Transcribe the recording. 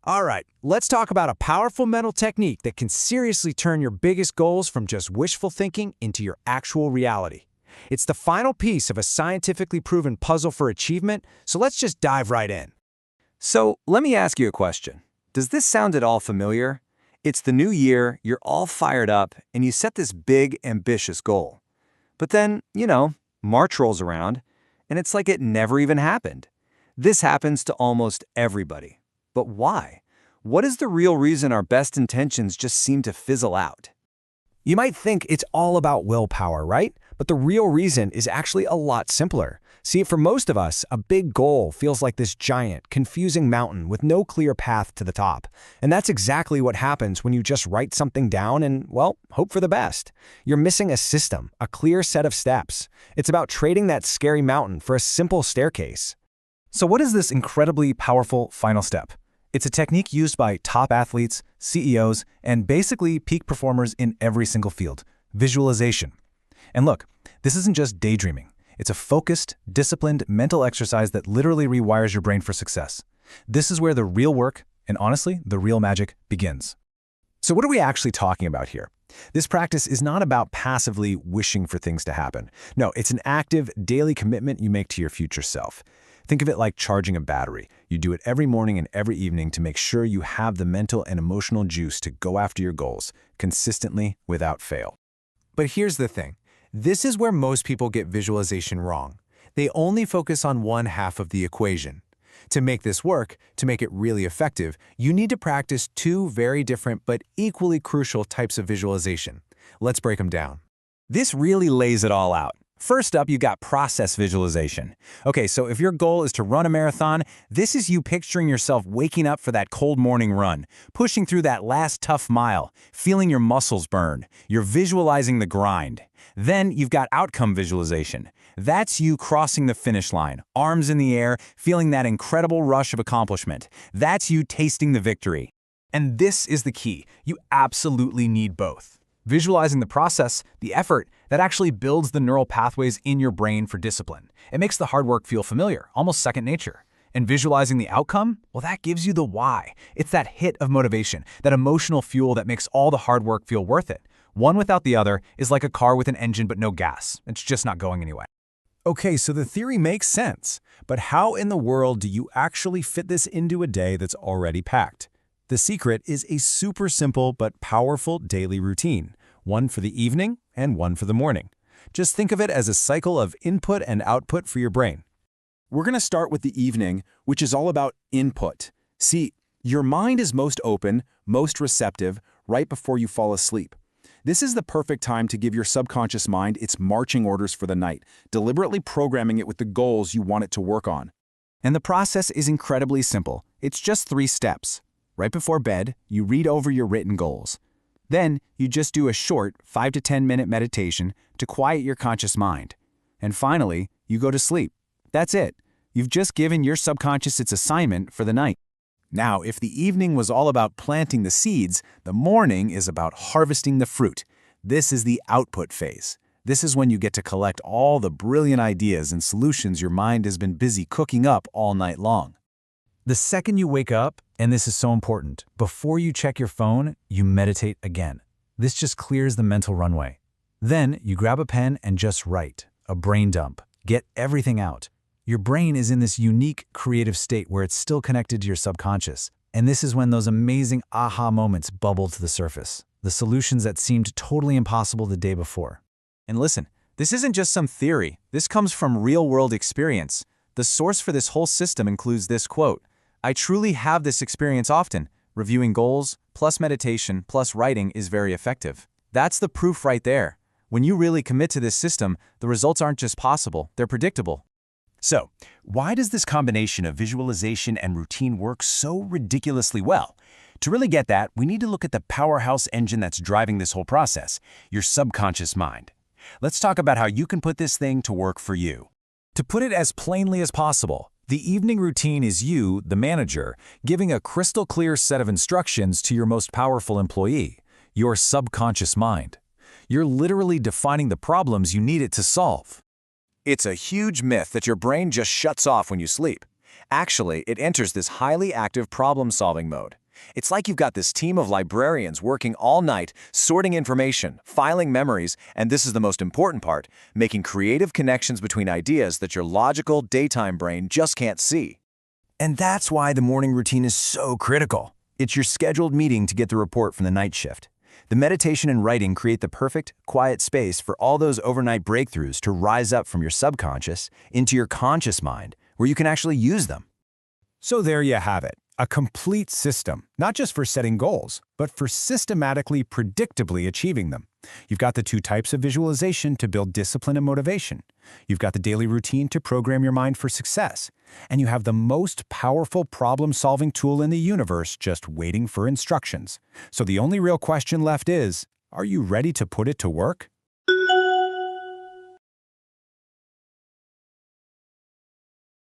All right, let's talk about a powerful mental technique that can seriously turn your biggest goals from just wishful thinking into your actual reality. It's the final piece of a scientifically proven puzzle for achievement, so let's just dive right in. So, let me ask you a question. Does this sound at all familiar? It's the new year, you're all fired up, and you set this big, ambitious goal. But then, March rolls around, and it's like it never even happened. This happens to almost everybody. But why? What is the real reason our best intentions just seem to fizzle out? You might think it's all about willpower, right? But the real reason is actually a lot simpler. See, for most of us, a big goal feels like this giant, confusing mountain with no clear path to the top. And that's exactly what happens when you just write something down and, well, hope for the best. You're missing a system, a clear set of steps. It's about trading that scary mountain for a simple staircase. So what is this incredibly powerful final step? It's a technique used by top athletes, CEOs, and basically peak performers in every single field: visualization. And look, this isn't just daydreaming. It's a focused, disciplined mental exercise that literally rewires your brain for success. This is where the real work, and honestly, the real magic begins. So what are we actually talking about here? This practice is not about passively wishing for things to happen. No, it's an active, daily commitment you make to your future self. Think of it like charging a battery. You do it every morning and every evening to make sure you have the mental and emotional juice to go after your goals, consistently, without fail. But here's the thing. This is where most people get visualization wrong. They only focus on one half of the equation. To make this work, to make it really effective, you need to practice two very different but equally crucial types of visualization. Let's break them down. This really lays it all out. First up, you got process visualization. Okay, so if your goal is to run a marathon, this is you picturing yourself waking up for that cold morning run, pushing through that last tough mile, feeling your muscles burn. You're visualizing the grind. Then you've got outcome visualization. That's you crossing the finish line, arms in the air, feeling that incredible rush of accomplishment. That's you tasting the victory. And this is the key. You absolutely need both. Visualizing the process, the effort, that actually builds the neural pathways in your brain for discipline. It makes the hard work feel familiar, almost second nature. And visualizing the outcome, well, that gives you the why. It's that hit of motivation, that emotional fuel that makes all the hard work feel worth it. One without the other is like a car with an engine but no gas. It's just not going anywhere. Okay, so the theory makes sense, but how in the world do you actually fit this into a day that's already packed? The secret is a super simple but powerful daily routine, one for the evening and one for the morning. Just think of it as a cycle of input and output for your brain. We're going to start with the evening, which is all about input. See, your mind is most open, most receptive, right before you fall asleep. This is the perfect time to give your subconscious mind its marching orders for the night, deliberately programming it with the goals you want it to work on. And the process is incredibly simple. It's just 3 steps. Right before bed, you read over your written goals. Then, you just do a short 5 to 10 minute meditation to quiet your conscious mind. And finally, you go to sleep. That's it. You've just given your subconscious its assignment for the night. Now, if the evening was all about planting the seeds, the morning is about harvesting the fruit. This is the output phase. This is when you get to collect all the brilliant ideas and solutions your mind has been busy cooking up all night long. The second you wake up, and this is so important, before you check your phone, you meditate again. This just clears the mental runway. Then you grab a pen and just write, a brain dump. Get everything out. Your brain is in this unique creative state where it's still connected to your subconscious. And this is when those amazing aha moments bubble to the surface, the solutions that seemed totally impossible the day before. And listen, this isn't just some theory. This comes from real-world experience. The source for this whole system includes this quote: "I truly have this experience often. Reviewing goals, plus meditation, plus writing is very effective." That's the proof right there. When you really commit to this system, the results aren't just possible, they're predictable. So, why does this combination of visualization and routine work so ridiculously well? To really get that, we need to look at the powerhouse engine that's driving this whole process, your subconscious mind. Let's talk about how you can put this thing to work for you. To put it as plainly as possible, the evening routine is you, the manager, giving a crystal clear set of instructions to your most powerful employee, your subconscious mind. You're literally defining the problems you need it to solve. It's a huge myth that your brain just shuts off when you sleep. Actually, it enters this highly active problem-solving mode. It's like you've got this team of librarians working all night, sorting information, filing memories, and this is the most important part, making creative connections between ideas that your logical, daytime brain just can't see. And that's why the morning routine is so critical. It's your scheduled meeting to get the report from the night shift. The meditation and writing create the perfect, quiet space for all those overnight breakthroughs to rise up from your subconscious into your conscious mind, where you can actually use them. So there you have it. A complete system, not just for setting goals, but for systematically, predictably achieving them. You've got the 2 types of visualization to build discipline and motivation. You've got the daily routine to program your mind for success. And you have the most powerful problem-solving tool in the universe just waiting for instructions. So the only real question left is, are you ready to put it to work?